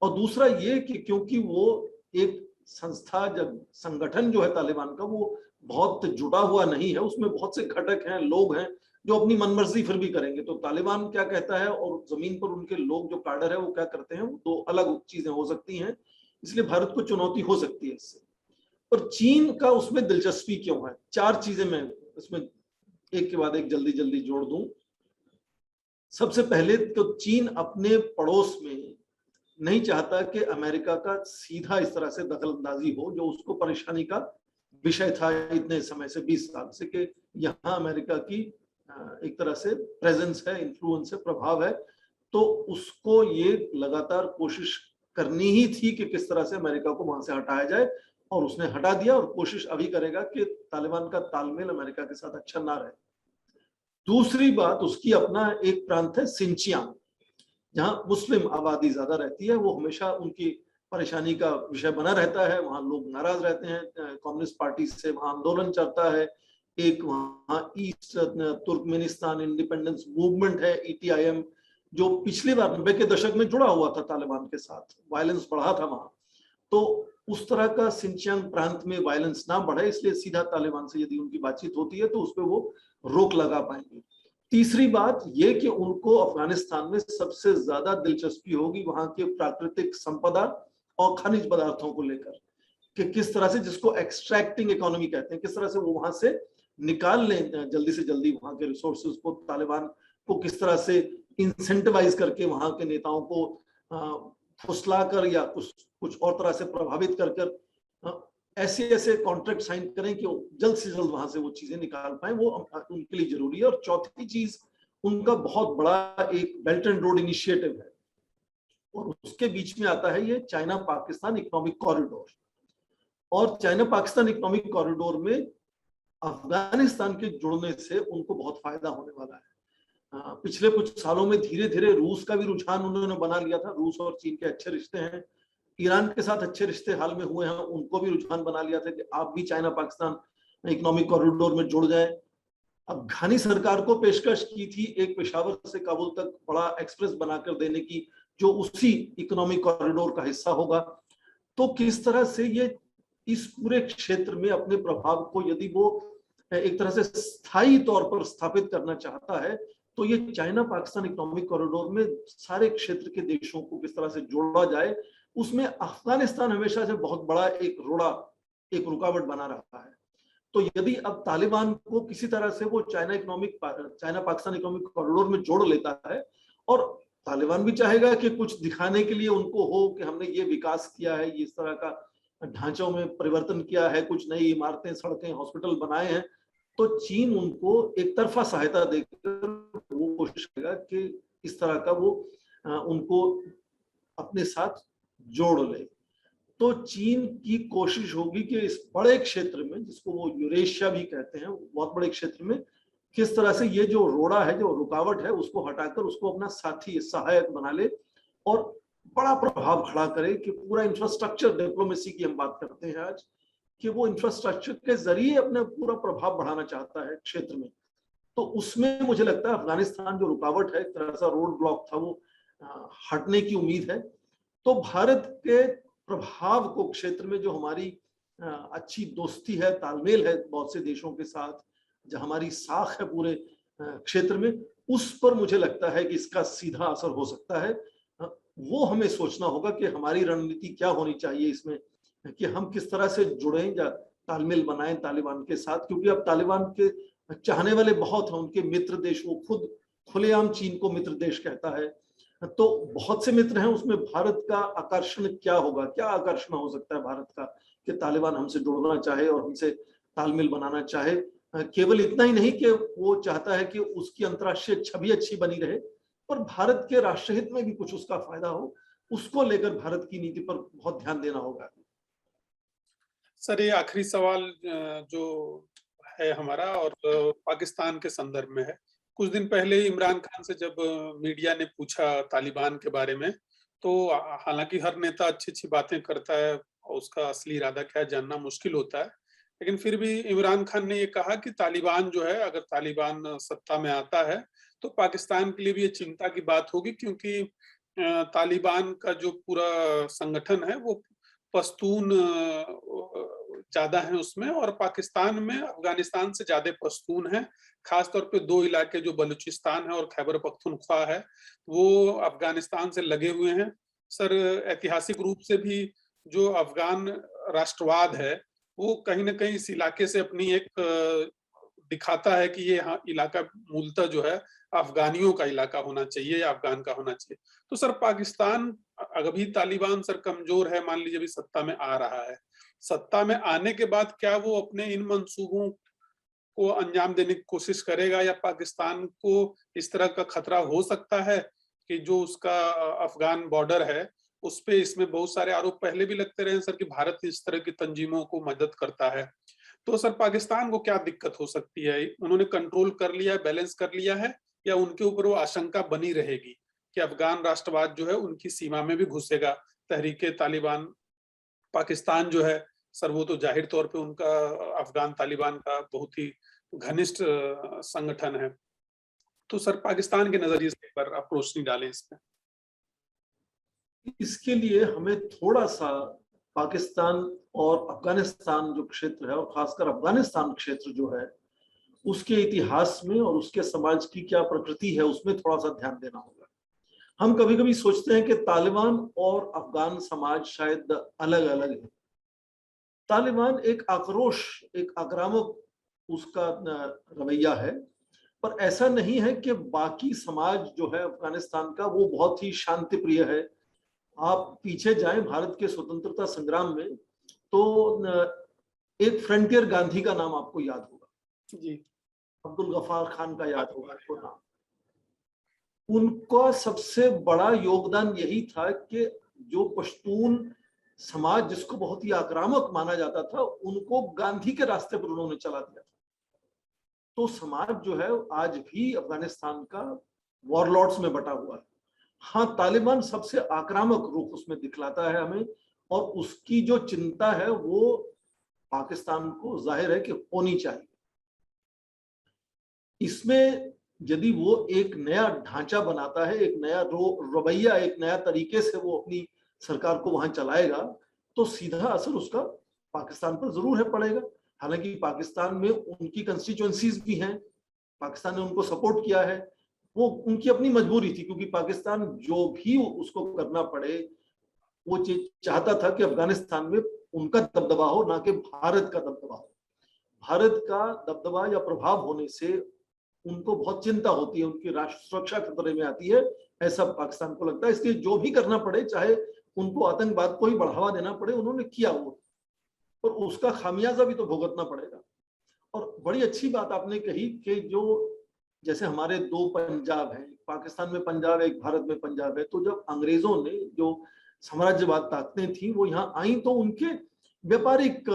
और दूसरा ये कि क्योंकि वो एक संस्था, जब संगठन जो है तालिबान का, वो बहुत जुड़ा हुआ नहीं है, उसमें बहुत से घटक हैं, लोग हैं जो अपनी मनमर्जी फिर भी करेंगे। तो तालिबान क्या कहता है और जमीन पर उनके लोग जो काडर है वो क्या करते हैं, वो दो अलग चीजें हो सकती हैं। इसलिए भारत को चुनौती हो सकती है इससे। और चीन का उसमें दिलचस्पी क्यों है, चार चीजें मैं इसमें एक के बाद एक जल्दी जल्दी जोड़ दूं। सबसे पहले तो चीन अपने पड़ोस में नहीं चाहता कि अमेरिका का सीधा इस तरह से दखल अंदाजी हो, जो उसको परेशानी का विषय था इतने समय से, 20 साल से, कि यहाँ अमेरिका की एक तरह से प्रेजेंस है, इन्फ्लुएंस है, प्रभाव है, तो उसको ये लगातार कोशिश करनी ही थी कि किस तरह से अमेरिका को वहां से हटाया जाए, और उसने हटा दिया और कोशिश अभी करेगा कि तालिबान का तालमेल अमेरिका के साथ अच्छा ना रहे। दूसरी बात, उसकी अपना एक प्रांत है सिंचियांग, जहां मुस्लिम आबादी ज्यादा रहती है, वो हमेशा उनकी परेशानी का विषय बना रहता है, वहां लोग नाराज रहते हैं कम्युनिस्ट पार्टी से, वहां आंदोलन चलता है। एक वहां ईस्ट तुर्कमेनिस्तान इंडिपेंडेंस मूवमेंट है, ETIM, जो पिछली बार 90 के दशक में जुड़ा हुआ था तालिबान के साथ, वायलेंस बढ़ा था वहां। तो उस तरह का सिंचियांग प्रांत में वायलेंस ना बढ़े, इसलिए सीधा तालिबान से यदि उनकी बातचीत होती है तो उस पर वो रोक लगा पाएंगे। तीसरी बात ये कि उनको अफगानिस्तान में सबसे ज्यादा दिलचस्पी होगी वहां के प्राकृतिक संपदा और खनिज पदार्थों को लेकर, कि किस तरह से, जिसको एक्सट्रैक्टिंग इकोनॉमी कहते हैं, किस तरह से वो वहां से निकाल लें जल्दी से जल्दी वहां के रिसोर्सेज को, तालिबान को किस तरह से इंसेंटिवाइज करके वहां के नेताओं को फुसला कर या कुछ और तरह से प्रभावित कर ऐसे ऐसे कॉन्ट्रैक्ट साइन करें कि जल्द से जल्द वहां से वो चीजें निकाल पाए, वो उनके लिए जरूरी है। और चौथी चीज, उनका बहुत बड़ा एक बेल्ट एंड रोड इनिशिएटिव है, और उसके बीच में आता है ये चाइना पाकिस्तान इकोनॉमिक कॉरिडोर। और चाइना पाकिस्तान इकोनॉमिक कॉरिडोर में अफगानिस्तान के जुड़ने से उनको बहुत फायदा होने वाला है। पिछले कुछ सालों में धीरे धीरे रूस का भी रुझान उन्होंने बना लिया था, रूस और चीन के अच्छे रिश्ते हैं, ईरान के साथ अच्छे रिश्ते हाल में हुए हैं, उनको भी रुझान बना लिया था कि आप भी चाइना पाकिस्तान इकोनॉमिक कॉरिडोर में जुड़ जाए। अफगानी सरकार को पेशकश की थी एक पेशावर से काबुल तक बड़ा एक्सप्रेस बनाकर देने की, जो उसी इकोनॉमिक कॉरिडोर का हिस्सा होगा। तो किस तरह से ये इस पूरे क्षेत्र में अपने प्रभाव को यदि वो एक तरह से स्थायी तौर पर स्थापित करना चाहता है, तो ये चाइना पाकिस्तान इकोनॉमिक कॉरिडोर में सारे क्षेत्र के देशों को किस तरह से जोड़ा जाए, उसमें अफगानिस्तान हमेशा से बहुत बड़ा एक रुकावट बना रहा है। तो यदि अब तालिबान को किसी तरह से वो चाइना पाकिस्तान इकोनॉमिक कॉरिडोर में जोड़ लेता है, और तालिबान भी चाहेगा कि कुछ दिखाने के लिए उनको हो कि हमने ये विकास किया है, इस तरह का ढांचों में परिवर्तन किया है, कुछ नई इमारतें, सड़कें, हॉस्पिटल बनाए हैं, तो चीन उनको एक तरफा सहायता देकर वो कोशिश करेगा कि इस तरह का वो उनको अपने साथ जोड़ ले। तो चीन की कोशिश होगी कि इस बड़े क्षेत्र में, जिसको वो यूरेशिया भी कहते हैं, बहुत बड़े क्षेत्र में किस तरह से ये जो रोड़ा है, जो रुकावट है, उसको हटाकर उसको अपना साथी, सहायक बना ले और बड़ा प्रभाव खड़ा करे कि पूरा इंफ्रास्ट्रक्चर, डिप्लोमेसी की हम बात करते हैं आज, कि वो इंफ्रास्ट्रक्चर के जरिए अपना पूरा प्रभाव बढ़ाना चाहता है क्षेत्र में। तो उसमें मुझे लगता है अफगानिस्तान जो रुकावट है, एक तरह सा रोड ब्लॉक था, वो हटने की उम्मीद है। तो भारत के प्रभाव को क्षेत्र में, जो हमारी अच्छी दोस्ती है, तालमेल है बहुत से देशों के साथ, जो हमारी साख है पूरे क्षेत्र में, उस पर मुझे लगता है कि इसका सीधा असर हो सकता है। वो हमें सोचना होगा कि हमारी रणनीति क्या होनी चाहिए इसमें, कि हम किस तरह से जुड़ें या तालमेल बनाएं तालिबान के साथ, क्योंकि अब तालिबान के चाहने वाले बहुत हैं, उनके मित्र देश, वो खुद खुलेआम चीन को मित्र देश कहता है, तो बहुत से मित्र हैं। उसमें भारत का आकर्षण क्या होगा, क्या आकर्षण हो सकता है भारत का कि तालिबान हमसे जुड़ना चाहे और हमसे तालमेल बनाना चाहे। केवल इतना ही नहीं कि वो चाहता है कि उसकी अंतर्राष्ट्रीय छवि अच्छी बनी रहे, पर भारत के राष्ट्रहित में भी कुछ उसका फायदा हो, उसको लेकर भारत की नीति पर बहुत ध्यान देना होगा। सर, ये आखिरी सवाल जो है हमारा, और पाकिस्तान के संदर्भ में है। कुछ दिन पहले इमरान खान से जब मीडिया ने पूछा तालिबान के बारे में, तो हालांकि हर नेता अच्छी अच्छी बातें करता है और उसका असली इरादा क्या है जानना मुश्किल होता है, लेकिन फिर भी इमरान खान ने ये कहा कि तालिबान जो है, अगर तालिबान सत्ता में आता है तो पाकिस्तान के लिए भी ये चिंता की बात होगी, क्योंकि तालिबान का जो पूरा संगठन है वो पश्तून ज्यादा है उसमें, और पाकिस्तान में अफगानिस्तान से ज्यादा पश्तून है। खासतौर पे दो इलाके जो बलूचिस्तान है और खैबर पख्तूनख्वा है, वो अफगानिस्तान से लगे हुए हैं। सर, ऐतिहासिक रूप से भी जो अफगान राष्ट्रवाद है वो कहीं ना कहीं इस इलाके से अपनी एक दिखाता है कि ये इलाका मूलतः जो है अफगानियों का इलाका होना चाहिए या अफगान का होना चाहिए। तो सर, पाकिस्तान अभी तालिबान सर कमजोर है, मान लीजिए अभी सत्ता में आ रहा है, सत्ता में आने के बाद क्या वो अपने इन मंसूबों को अंजाम देने की कोशिश करेगा, या पाकिस्तान को इस तरह का खतरा हो सकता है कि जो उसका अफगान बॉर्डर है उस पे, इसमें बहुत सारे आरोप पहले भी लगते रहे सर कि भारत इस तरह की तंजीमों को मदद करता है, तो सर पाकिस्तान को क्या दिक्कत हो सकती है? उन्होंने कंट्रोल कर लिया है, बैलेंस कर लिया है, या उनके ऊपर वो आशंका बनी रहेगी कि अफगान राष्ट्रवाद जो है उनकी सीमा में भी घुसेगा? तहरीके तालिबान पाकिस्तान जो है सर, वो तो जाहिर तौर पे उनका अफगान तालिबान का बहुत ही घनिष्ठ संगठन है। तो सर पाकिस्तान के नजरिए से एक बार आप रोशनी डालें इस पे। इसके लिए हमें थोड़ा सा पाकिस्तान और अफगानिस्तान जो क्षेत्र है, और खासकर अफगानिस्तान क्षेत्र जो है, उसके इतिहास में और उसके समाज की क्या प्रकृति है उसमें थोड़ा सा ध्यान देना होगा। हम कभी कभी सोचते हैं कि तालिबान और अफगान समाज शायद अलग अलग है। तालिबान एक आक्रोश, एक आक्रामक उसका रवैया है, पर ऐसा नहीं है कि बाकी समाज जो है अफगानिस्तान का वो बहुत ही शांति प्रिय है। आप पीछे जाएं भारत के स्वतंत्रता संग्राम में, तो एक फ्रंटियर गांधी का नाम आपको याद होगा जी, अब्दुल गफार खान का याद होगा आपको नाम। उनका सबसे बड़ा योगदान यही था कि जो पश्तून समाज जिसको बहुत ही आक्रामक माना जाता था, उनको गांधी के रास्ते पर उन्होंने चला दिया था। तो समाज जो है आज भी अफगानिस्तान का वॉरलॉर्ड्स में बटा हुआ है। हाँ, तालिबान सबसे आक्रामक रूप उसमें दिखलाता है हमें, और उसकी जो चिंता है वो पाकिस्तान को जाहिर है कि होनी चाहिए। इसमें यदि वो एक नया ढांचा बनाता है, एक नया रवैया, एक नया तरीके से वो अपनी सरकार को वहां चलाएगा, तो सीधा असर उसका पाकिस्तान पर जरूर है पड़ेगा। हालांकि पाकिस्तान में उनकी कंस्टिट्यूएंसीज भी हैं, पाकिस्तान ने उनको सपोर्ट किया है, वो उनकी अपनी मजबूरी थी, क्योंकि पाकिस्तान जो भी उसको करना पड़े वो चाहता था कि अफगानिस्तान में उनका दबदबा हो, ना कि भारत का दबदबा हो। भारत का दबदबा या प्रभाव होने से उनको बहुत चिंता होती है, उनकी राष्ट्र सुरक्षा खतरे में आती है, ऐसा पाकिस्तान को लगता है। इसलिए जो भी करना पड़े, चाहे उनको आतंकवाद को ही बढ़ावा देना पड़े, उन्होंने किया वो, और उसका खामियाजा भी तो भुगतना पड़ेगा। और बड़ी अच्छी बात आपने कही कि जो जैसे हमारे दो पंजाब हैं, पाकिस्तान में पंजाब है, एक भारत में पंजाब है, तो जब अंग्रेजों ने जो साम्राज्यवाद ताकतें थी वो यहाँ आई, तो उनके व्यापारिक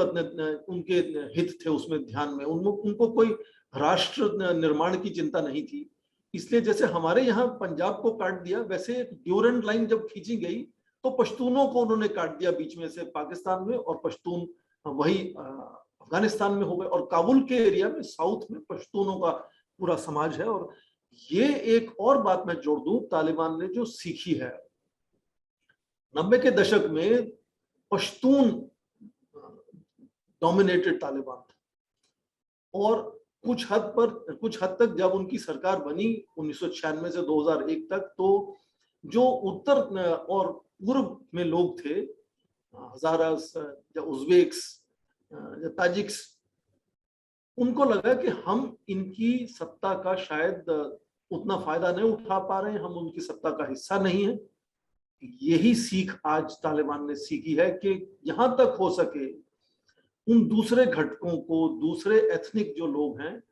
उनके हित थे उसमें ध्यान में, उनको कोई राष्ट्र निर्माण की चिंता नहीं थी। इसलिए जैसे हमारे यहाँ पंजाब को काट दिया, वैसे ड्यूरेंट लाइन जब खींची गई तो पश्तूनों को उन्होंने काट दिया बीच में से पाकिस्तान में, और पश्तून वही अफगानिस्तान में हो गए, और काबुल के एरिया में साउथ में पश्तूनों का पूरा समाज है। और ये एक और बात मैं जोड़ दूं, तालिबान ने जो सीखी है 90 के दशक में, पश्तून डोमिनेटेड तालिबान था, और कुछ हद तक जब उनकी सरकार बनी 1996 से 2001 तक, तो जो उत्तर और पूर्व में लोग थे, हजारास या उज़्बेक्स या ताजिक्स, उनको लगा कि हम इनकी सत्ता का शायद उतना फायदा नहीं उठा पा रहे हैं, हम उनकी सत्ता का हिस्सा नहीं है। यही सीख आज तालिबान ने सीखी है कि यहां तक हो सके उन दूसरे घटकों को, दूसरे एथनिक जो लोग हैं,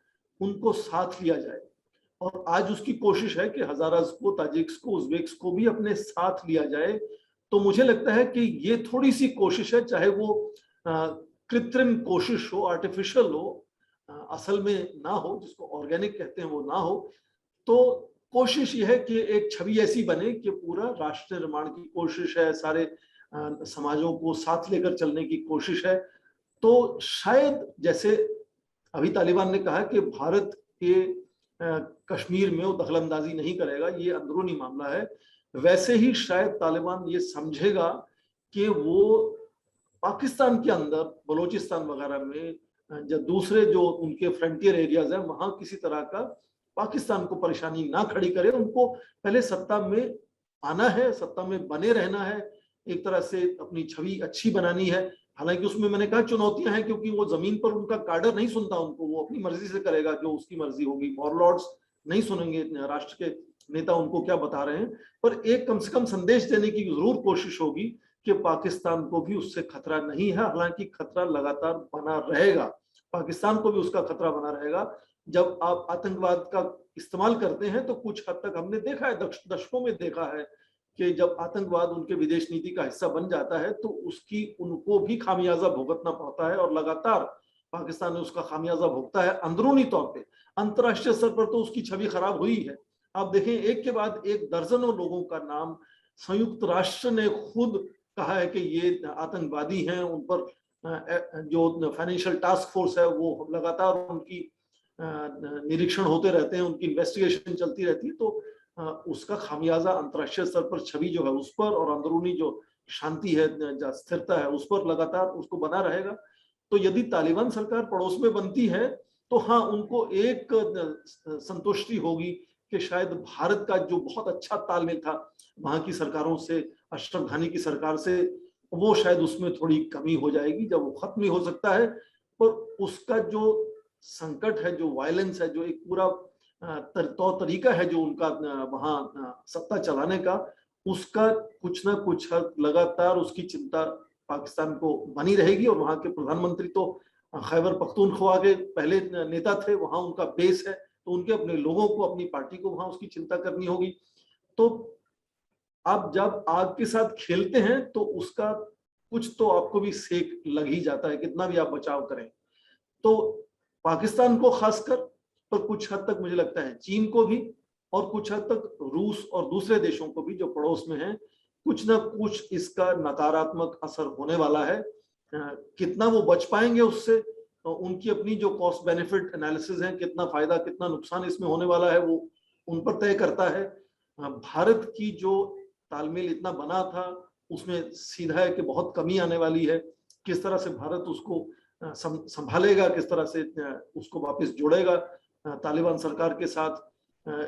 उनको साथ लिया जाए। और आज उसकी कोशिश है कि हजारास को, ताजिक्स को, उज़्बेक्स को भी अपने साथ लिया जाए। तो मुझे लगता है कि ये थोड़ी सी कोशिश है, चाहे वो कृत्रिम कोशिश हो, आर्टिफिशियल हो, असल में ना हो, जिसको ऑर्गेनिक कहते हैं वो ना हो, तो कोशिश ये है कि एक छवि ऐसी बने कि पूरा राष्ट्र निर्माण की कोशिश है, सारे समाजों को साथ लेकर चलने की कोशिश है। तो शायद जैसे अभी तालिबान ने कहा कि भारत के कश्मीर में वो दखलंदाजी नहीं करेगा, ये अंदरूनी मामला है, वैसे ही शायद तालिबान ये समझेगा कि वो पाकिस्तान के अंदर बलोचिस्तान वगैरह में या दूसरे जो उनके फ्रंटियर एरियाज हैं, वहां किसी तरह का पाकिस्तान को परेशानी ना खड़ी करे। उनको पहले सत्ता में आना है, सत्ता में बने रहना है, एक तरह से अपनी छवि अच्छी बनानी है। हालांकि उसमें मैंने कहा चुनौतियां हैं, क्योंकि वो जमीन पर उनका काडर नहीं सुनता उनको, वो अपनी मर्जी से करेगा जो उसकी मर्जी होगी। वॉरलॉर्ड्स नहीं सुनेंगे राष्ट्र के नेता उनको क्या बता रहे हैं, पर एक कम से कम संदेश देने की जरूर कोशिश होगी कि पाकिस्तान को भी उससे खतरा नहीं है, हालांकि खतरा लगातार बना रहेगा। पाकिस्तान को भी उसका खतरा बना रहेगा। जब आप आतंकवाद का इस्तेमाल करते हैं तो कुछ हद तक हमने देखा है, दशकों में देखा है कि जब आतंकवाद उनके विदेश नीति का हिस्सा बन जाता है तो उसकी उनको भी खामियाजा भुगतना पड़ता है, और लगातार पाकिस्तान ने उसका खामियाजा भुगता है अंदरूनी तौर पे। अंतर्राष्ट्रीय स्तर पर तो उसकी छवि खराब हुई है। आप देखें, एक के बाद एक दर्जनों लोगों का नाम संयुक्त राष्ट्र ने खुद कहा है कि ये आतंकवादी हैं। उन पर जो फाइनेंशियल टास्क फोर्स है वो लगातार उनकी निरीक्षण होते रहते हैं, उनकी इन्वेस्टिगेशन चलती रहती है। तो उसका खामियाजा अंतर्राष्ट्रीय स्तर पर छवि जो है उस पर, और अंदरूनी जो शांति है, स्थिरता है, उस पर लगातार उसको बना रहेगा। तो यदि तालिबान सरकार पड़ोस में बनती है तो हाँ, उनको एक संतुष्टि होगी कि शायद भारत का जो बहुत अच्छा तालमेल था वहां की सरकारों से, अशरफ घनी की सरकार से, वो शायद उसमें थोड़ी कमी हो जाएगी। जब वो खत्म ही हो सकता है, पर उसका जो संकट है, जो वायलेंस है, जो एक पूरा तौर तरीका है जो उनका वहां सत्ता चलाने का, उसका कुछ ना कुछ लगातार उसकी चिंता पाकिस्तान को बनी रहेगी। और वहां के प्रधानमंत्री तो खैबर पख्तूनख्वा के पहले नेता थे, वहां उनका बेस है, तो उनके अपने लोगों को, अपनी पार्टी को वहां उसकी चिंता करनी होगी। तो आप जब आग के साथ खेलते हैं तो उसका कुछ तो आपको भी सेक लग ही जाता है, कितना भी आप बचाव करें। तो पाकिस्तान को खासकर, पर कुछ हद तक मुझे लगता है चीन को भी, और कुछ हद तक रूस और दूसरे देशों को भी जो पड़ोस में हैं, कुछ ना कुछ इसका नकारात्मक असर होने वाला है। कितना वो बच पाएंगे उससे, उनकी अपनी जो कॉस्ट बेनिफिट एनालिसिस है, कितना फायदा कितना नुकसान इसमें होने वाला है, वो उन पर तय करता है। भारत की जो तालमेल इतना बना था उसमें सीधा है कि बहुत कमी आने वाली है। किस तरह से भारत उसको संभालेगा, किस तरह से उसको वापस जोड़ेगा तालिबान सरकार के साथ,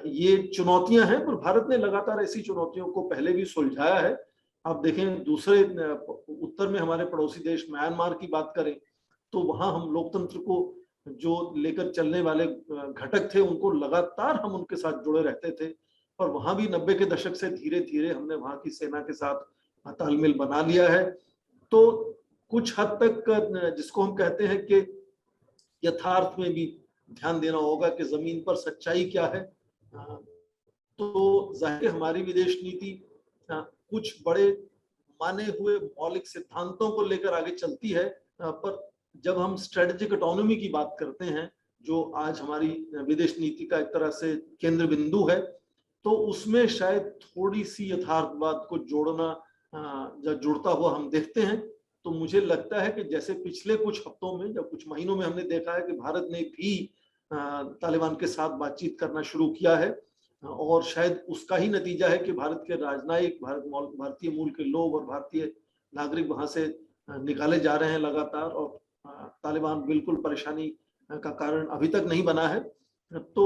ये चुनौतियां हैं। पर भारत ने लगातार ऐसी चुनौतियों को पहले भी सुलझाया है। आप देखें, दूसरे उत्तर में हमारे पड़ोसी देश म्यांमार की बात करें तो वहां हम लोकतंत्र को जो लेकर चलने वाले घटक थे उनको लगातार हम उनके साथ जुड़े रहते थे, और वहां भी 90 के दशक से धीरे धीरे हमने वहां की सेना के साथ तालमेल बना लिया है। तो कुछ हद तक जिसको हम कहते हैं कि यथार्थ में भी ध्यान देना होगा कि जमीन पर सच्चाई क्या है। तो जाहिर हमारी विदेश नीति कुछ बड़े माने हुए मौलिक सिद्धांतों को लेकर आगे चलती है, पर जब हम स्ट्रेटेजिक ऑटोनॉमी की बात करते हैं, जो आज हमारी विदेश नीति का एक तरह से केंद्र बिंदु है, तो उसमें शायद थोड़ी सी यथार्थवाद को जोड़ना जब जुड़ता हुआ हम देखते हैं, तो मुझे लगता है कि जैसे पिछले कुछ हफ्तों में, जब कुछ महीनों में हमने देखा है कि भारत ने भी तालिबान के साथ बातचीत करना शुरू किया है, और शायद उसका ही नतीजा है कि भारत के राजनयिक, भारतीय मूल के लोग और भारतीय नागरिक वहां से निकाले जा रहे हैं लगातार, और तालिबान बिल्कुल परेशानी का कारण अभी तक नहीं बना है। तो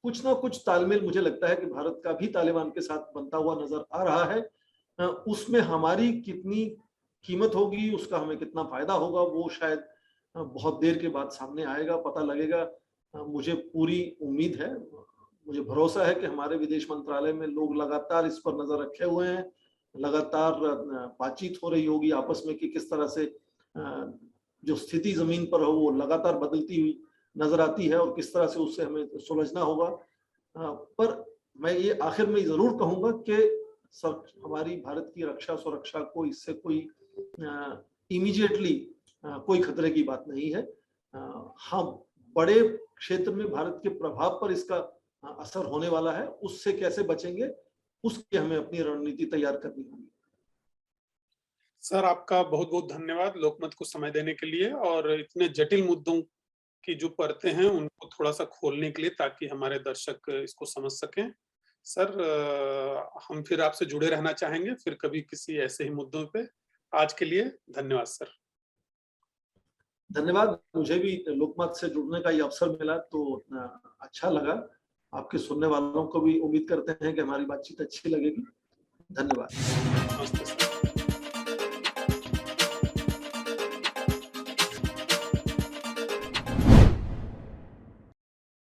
कुछ ना कुछ तालमेल मुझे लगता है कि भारत का भी तालिबान के साथ बनता हुआ नजर आ रहा है। उसमें हमारी कितनी कीमत होगी, उसका हमें कितना फायदा होगा, वो शायद बहुत देर के बाद सामने आएगा, पता लगेगा। मुझे पूरी उम्मीद है, मुझे भरोसा है कि हमारे विदेश मंत्रालय में लोग लगातार इस पर नजर रखे हुए हैं, लगातार बातचीत हो रही होगी आपस में कि किस तरह से जो स्थिति जमीन पर हो वो लगातार बदलती हुई नजर आती है, और किस तरह से उससे हमें सुलझना होगा। पर मैं ये आखिर में जरूर कहूंगा कि हमारी भारत की रक्षा सुरक्षा को इससे कोई इमीडिएटली कोई खतरे की बात नहीं है। हम बड़े क्षेत्र में भारत के प्रभाव पर इसका असर होने वाला है, उससे कैसे बचेंगे, उसकी हमें अपनी रणनीति तैयार करनी होगी। सर, आपका बहुत बहुत धन्यवाद लोकमत को समय देने के लिए, और इतने जटिल मुद्दों की जो परतें हैं उनको थोड़ा सा खोलने के लिए, ताकि हमारे दर्शक इसको समझ सकें। सर, हम फिर आपसे जुड़े रहना चाहेंगे, फिर कभी किसी ऐसे ही मुद्दों पे। आज के लिए धन्यवाद सर। धन्यवाद, मुझे भी लोकमत से जुड़ने का ये अवसर मिला तो अच्छा लगा। आपके सुनने वालों को भी उम्मीद करते हैं कि हमारी बातचीत अच्छी लगेगी। धन्यवाद।